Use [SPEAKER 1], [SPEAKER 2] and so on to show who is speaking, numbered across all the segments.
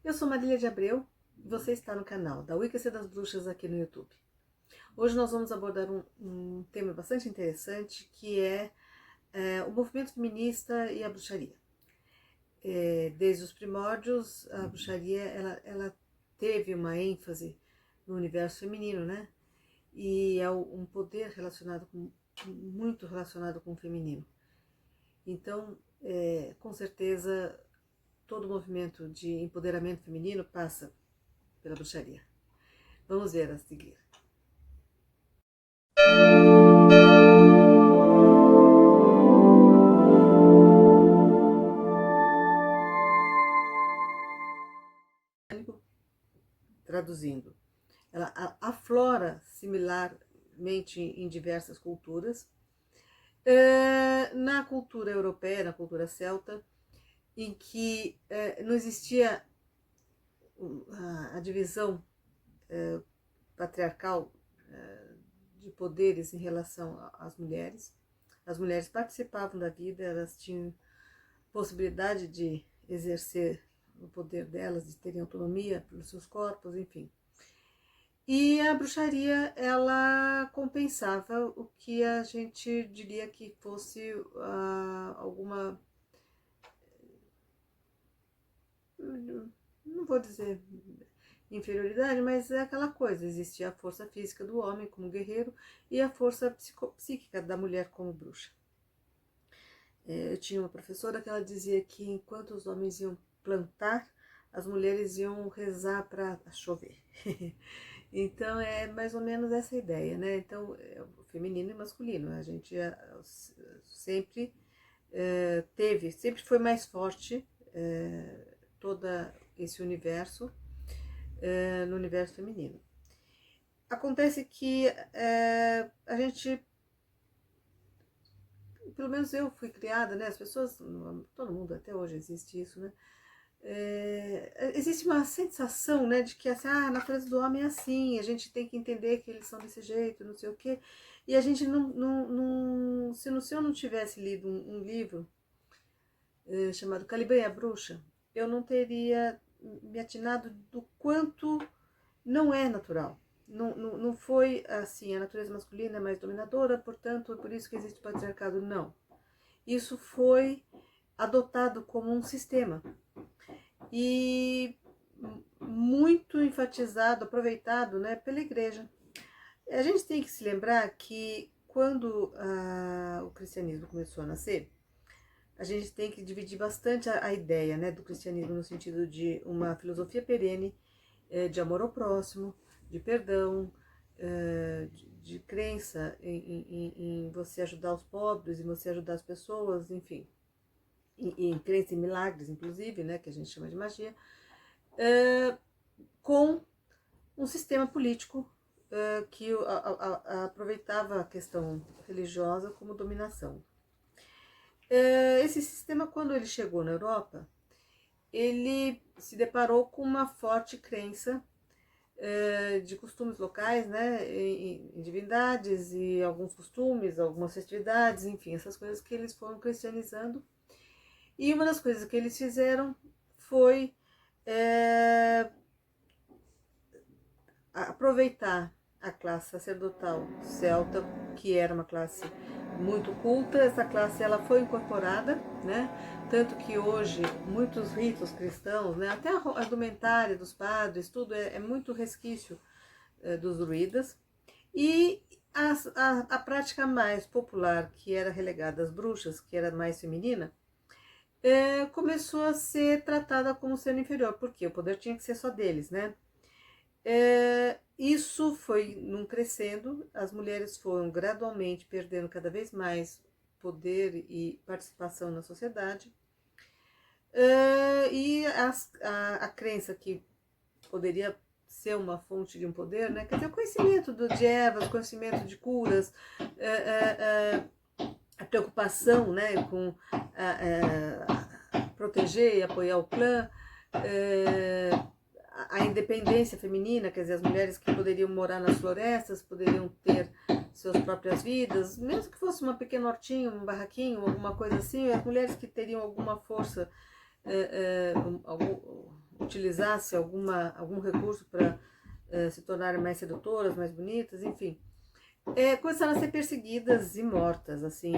[SPEAKER 1] Eu sou Marília de Abreu e você está no canal da Wicca das Bruxas aqui no YouTube. Hoje nós vamos abordar um tema bastante interessante que é o movimento feminista e a bruxaria. Desde os primórdios, a bruxaria ela teve uma ênfase no universo feminino, né? E é um poder muito relacionado com o feminino. Então, com certeza, todo movimento de empoderamento feminino passa pela bruxaria. Vamos ver a seguir. Traduzindo, ela aflora similarmente em diversas culturas. Na cultura europeia, na cultura celta, em que não existia a divisão patriarcal de poderes em relação às mulheres. As mulheres participavam da vida, elas tinham possibilidade de exercer o poder delas, de terem autonomia pelos seus corpos, enfim. E a bruxaria, ela compensava o que a gente diria que fosse alguma... não vou dizer inferioridade, mas é aquela coisa, existia a força física do homem como guerreiro e a força psíquica da mulher como bruxa. Eu tinha uma professora que ela dizia que enquanto os homens iam plantar, as mulheres iam rezar para chover. Então é mais ou menos essa ideia, né? Então, feminino e masculino, a gente sempre sempre foi mais forte todo esse universo no universo feminino. Acontece que a gente, pelo menos eu fui criada, né? As pessoas, todo mundo, até hoje existe isso, né? Existe uma sensação, né, de que assim, a natureza do homem é assim, a gente tem que entender que eles são desse jeito, não sei o quê. E a gente se eu não tivesse lido um livro chamado Caliban e a Bruxa, eu não teria me atinado do quanto não é natural. Não foi assim, a natureza masculina é mais dominadora, portanto, é por isso que existe o patriarcado. Não. Isso foi adotado como um sistema. E muito enfatizado, aproveitado, né, pela igreja. A gente tem que se lembrar que quando o cristianismo começou a nascer, a gente tem que dividir bastante a ideia, né, do cristianismo no sentido de uma filosofia perene, de amor ao próximo, de perdão, de crença em você ajudar os pobres, em você ajudar as pessoas, enfim, em crença em milagres, inclusive, né, que a gente chama de magia, com um sistema político que aproveitava a questão religiosa como dominação. Esse sistema, quando ele chegou na Europa, ele se deparou com uma forte crença de costumes locais, né, em divindades e alguns costumes, algumas festividades, enfim, essas coisas que eles foram cristianizando. E uma das coisas que eles fizeram foi aproveitar a classe sacerdotal celta, que era uma classe muito culta. Essa classe ela foi incorporada, né? Tanto que hoje muitos ritos cristãos, né, até a indumentária dos padres, tudo é muito resquício dos druidas. E a prática mais popular, que era relegada às bruxas, que era mais feminina, começou a ser tratada como sendo inferior, porque o poder tinha que ser só deles, né? Isso foi num crescendo, as mulheres foram gradualmente perdendo cada vez mais poder e participação na sociedade, e a crença que poderia ser uma fonte de um poder, né? Quer dizer, o conhecimento de ervas, conhecimento de curas, a preocupação, né, com proteger e apoiar o clã, a independência feminina, quer dizer, as mulheres que poderiam morar nas florestas, poderiam ter suas próprias vidas, mesmo que fosse uma pequena hortinha, um barraquinho, alguma coisa assim, as mulheres que teriam alguma força, utilizasse algum recurso para se tornarem mais sedutoras, mais bonitas, enfim, começaram a ser perseguidas e mortas, assim,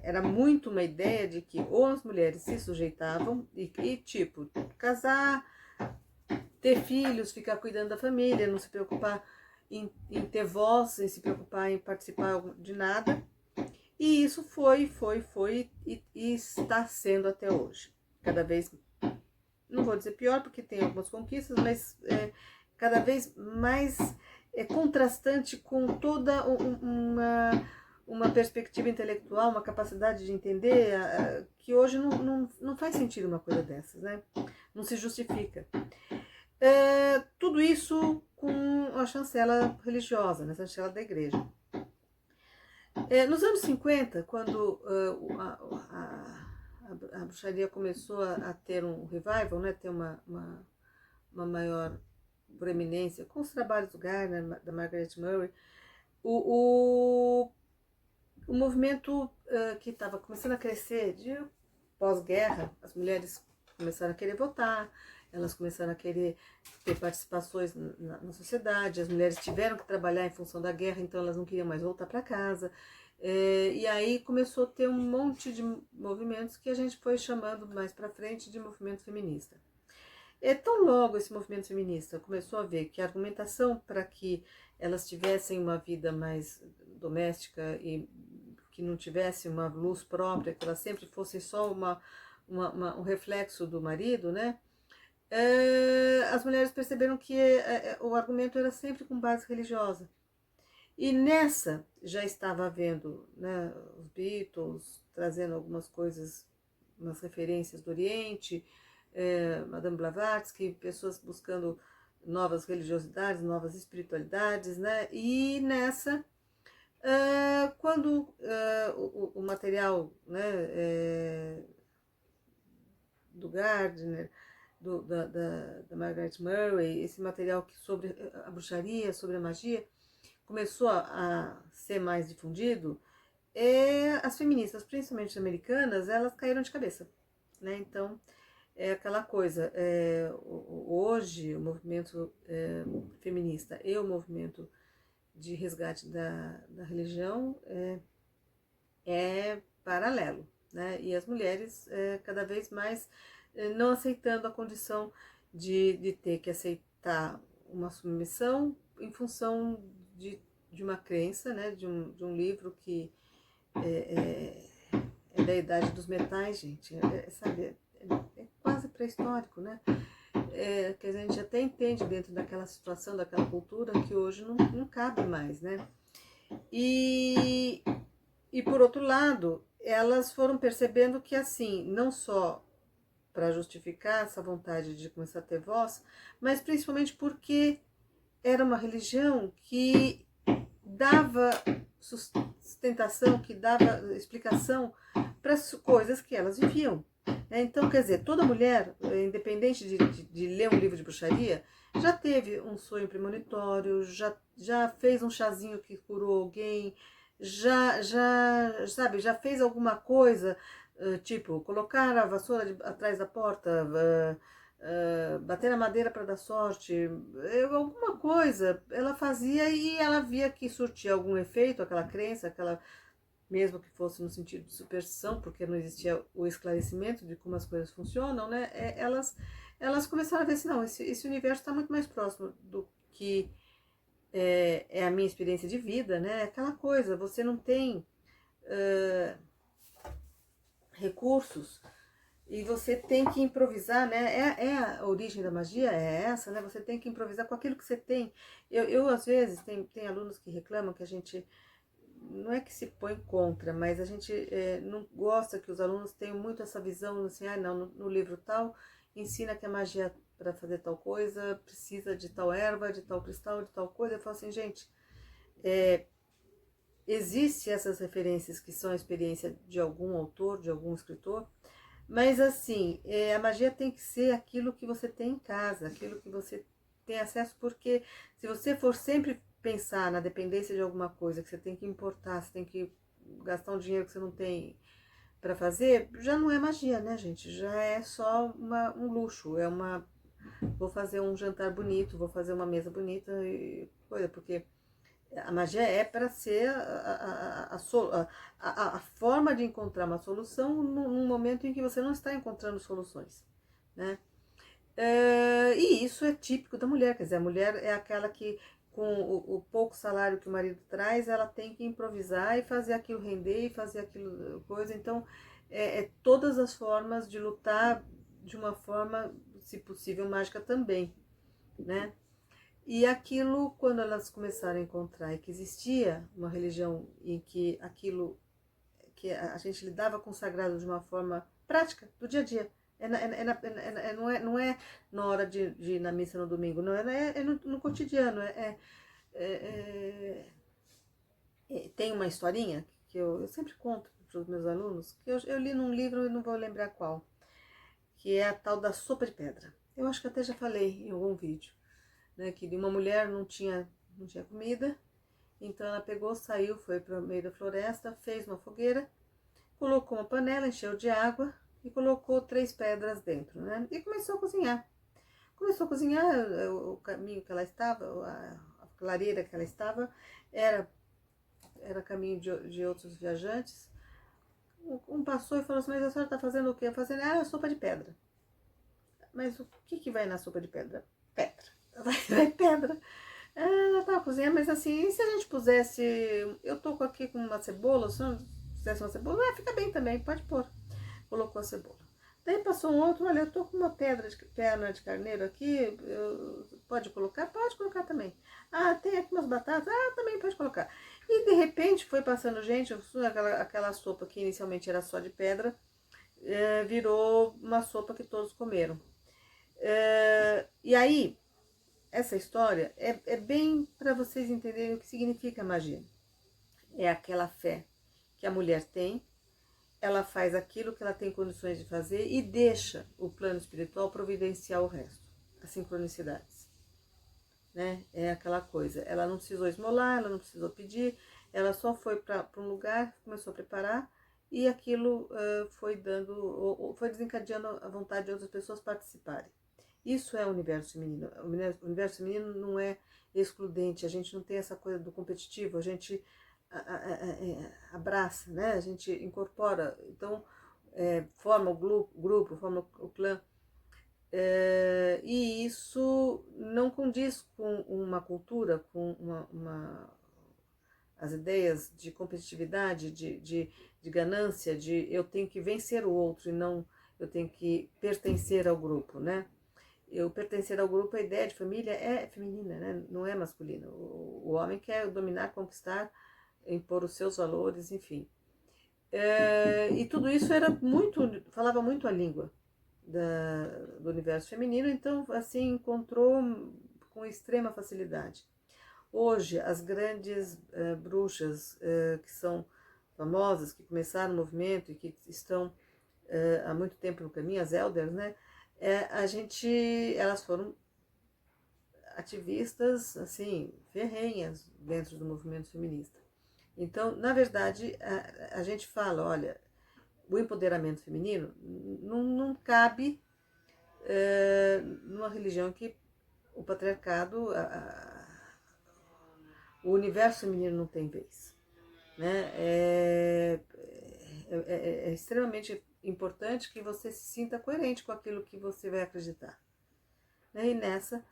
[SPEAKER 1] era muito uma ideia de que ou as mulheres se sujeitavam e tipo, casar, ter filhos, ficar cuidando da família, não se preocupar em ter voz, em se preocupar em participar de nada. E isso foi e está sendo até hoje. Cada vez, não vou dizer pior, porque tem algumas conquistas, mas cada vez mais contrastante com toda uma perspectiva intelectual, uma capacidade de entender, que hoje não faz sentido uma coisa dessas, né? Não se justifica. Tudo isso com a chancela religiosa, né? A chancela da igreja. Nos anos 50, quando a bruxaria começou a ter um revival, né, ter uma maior proeminência, com os trabalhos do Gardner, da Margaret Murray, o movimento que estava começando a crescer de pós-guerra, as mulheres começaram a querer votar, elas começaram a querer ter participações na sociedade, as mulheres tiveram que trabalhar em função da guerra, então elas não queriam mais voltar para casa. E aí começou a ter um monte de movimentos que a gente foi chamando mais para frente de movimento feminista. Tão logo esse movimento feminista começou a ver que a argumentação para que elas tivessem uma vida mais doméstica e que não tivesse uma luz própria, que elas sempre fossem só um reflexo do marido, né? As mulheres perceberam que o argumento era sempre com base religiosa. E nessa já estava havendo, né, os Beatles trazendo algumas coisas, umas referências do Oriente, Madame Blavatsky, pessoas buscando novas religiosidades, novas espiritualidades, né? E nessa, quando o material, né, do Gardner, da Margaret Murray, esse material sobre a bruxaria, sobre a magia, começou a ser mais difundido, as feministas, principalmente americanas, elas caíram de cabeça, né? Então, é aquela coisa, hoje o movimento feminista e o movimento de resgate da religião é paralelo, né? E as mulheres cada vez mais não aceitando a condição de ter que aceitar uma submissão em função de uma crença, né? De um livro que é da idade dos metais, gente, sabe? É quase pré-histórico, né? Que a gente até entende dentro daquela situação, daquela cultura que hoje não cabe mais, né? E por outro lado, elas foram percebendo que assim, não só para justificar essa vontade de começar a ter voz, mas principalmente porque era uma religião que dava sustentação, que dava explicação para as coisas que elas viviam. Então, quer dizer, toda mulher, independente de ler um livro de bruxaria, já teve um sonho premonitório, já fez um chazinho que curou alguém, sabe, já fez alguma coisa, tipo, colocar a vassoura atrás da porta, bater na madeira para dar sorte, alguma coisa ela fazia e ela via que surtia algum efeito, aquela crença, mesmo que fosse no sentido de superstição, porque não existia o esclarecimento de como as coisas funcionam, né? Elas começaram a ver assim, não, esse universo está muito mais próximo do que é a minha experiência de vida, né? Aquela coisa, você não tem recursos e você tem que improvisar, né? A origem da magia é essa, né? Você tem que improvisar com aquilo que você tem. Eu às vezes, tem alunos que reclamam que a gente, não é que se põe contra, mas a gente não gosta que os alunos tenham muito essa visão, assim, não, no livro tal, ensina que a magia para fazer tal coisa precisa de tal erva, de tal cristal, de tal coisa. Eu falo assim, gente, existem essas referências que são a experiência de algum autor, de algum escritor, mas assim, a magia tem que ser aquilo que você tem em casa, aquilo que você tem acesso, porque se você for sempre pensar na dependência de alguma coisa, que você tem que importar, você tem que gastar um dinheiro que você não tem, para fazer, já não é magia, né, gente? Já é só um luxo, vou fazer um jantar bonito, vou fazer uma mesa bonita e coisa, porque a magia é para ser a forma de encontrar uma solução num momento em que você não está encontrando soluções, né? E isso é típico da mulher, quer dizer, a mulher é aquela que com o pouco salário que o marido traz, ela tem que improvisar e fazer aquilo render e fazer aquilo coisa. Então, todas as formas de lutar de uma forma, se possível, mágica também, né? E aquilo, quando elas começaram a encontrar que existia uma religião em que aquilo que a gente lidava com o sagrado de uma forma prática, do dia a dia. Não é na hora de ir na missa no domingo, não é no cotidiano. Tem uma historinha que eu sempre conto para os meus alunos, que eu li num livro e não vou lembrar qual, que é a tal da sopa de pedra. Eu acho que até já falei em algum vídeo, né, que uma mulher não tinha comida, então ela pegou, saiu, foi para o meio da floresta, fez uma fogueira, colocou uma panela, encheu de água e colocou 3 pedras dentro, né? E começou a cozinhar. Começou a cozinhar, o caminho que ela estava, a clareira que ela estava, era caminho de outros viajantes. Um passou e falou assim, mas a senhora está fazendo o quê? Fazendo, sopa de pedra. Mas o que vai na sopa de pedra? Pedra. Vai pedra. Ela estava cozinhando, mas assim, e se a gente pusesse, eu tô aqui com uma cebola, se não fizesse uma cebola, fica bem também, pode pôr. Colocou a cebola. Daí passou um outro, olha, eu tô com uma perna de carneiro aqui, pode colocar? Pode colocar também. Tem aqui umas batatas? Também pode colocar. E de repente foi passando gente, aquela sopa que inicialmente era só de pedra, virou uma sopa que todos comeram. E aí, essa história é bem para vocês entenderem o que significa magia. É aquela fé que a mulher tem, ela faz aquilo que ela tem condições de fazer e deixa o plano espiritual providenciar o resto, as sincronicidades, né? É aquela coisa, ela não precisou esmolar, ela não precisou pedir, ela só foi para um lugar, começou a preparar e aquilo foi desencadeando a vontade de outras pessoas participarem. Isso é o universo feminino. O universo feminino não é excludente, a gente não tem essa coisa do competitivo, a gente abraça, né? A gente incorpora, então forma o grupo, forma o clã. E isso não condiz com uma cultura, com as ideias de competitividade, de ganância, de eu tenho que vencer o outro e não eu tenho que pertencer ao grupo, né? Eu pertencer ao grupo, a ideia de família é feminina, né? Não é masculina. O homem quer dominar, conquistar, impor os seus valores, enfim. E tudo isso falava muito a língua do universo feminino, então assim encontrou com extrema facilidade. Hoje, as grandes bruxas que são famosas, que começaram o movimento e que estão há muito tempo no caminho, as elders, né? Elas foram ativistas, assim, ferrenhas dentro do movimento feminista. Então, na verdade, a gente fala, olha, o empoderamento feminino não cabe numa religião que o patriarcado, o universo feminino não tem vez, né? É extremamente importante que você se sinta coerente com aquilo que você vai acreditar, né? E nessa,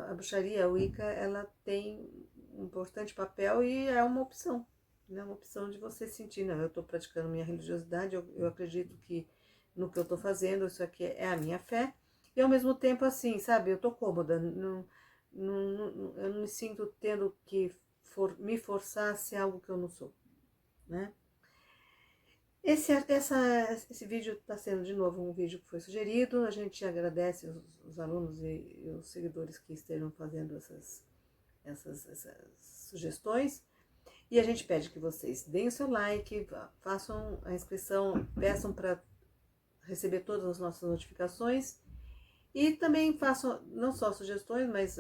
[SPEAKER 1] a bruxaria, a Wicca, ela tem um importante papel e é uma opção, né? Uma opção de você sentir, não, eu estou praticando minha religiosidade, eu acredito que no que eu estou fazendo, isso aqui é a minha fé, e ao mesmo tempo assim, sabe, eu estou cômoda, eu não me sinto tendo que me forçar a ser algo que eu não sou, né? Esse vídeo está sendo de novo um vídeo que foi sugerido. A gente agradece os alunos e os seguidores que estejam fazendo essas sugestões. E a gente pede que vocês deem o seu like, façam a inscrição, peçam para receber todas as nossas notificações. E também façam não só sugestões, mas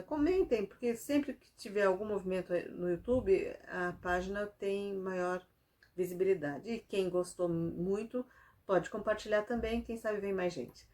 [SPEAKER 1] comentem, porque sempre que tiver algum movimento no YouTube, a página tem maior visibilidade. E quem gostou muito, pode compartilhar também, quem sabe vem mais gente.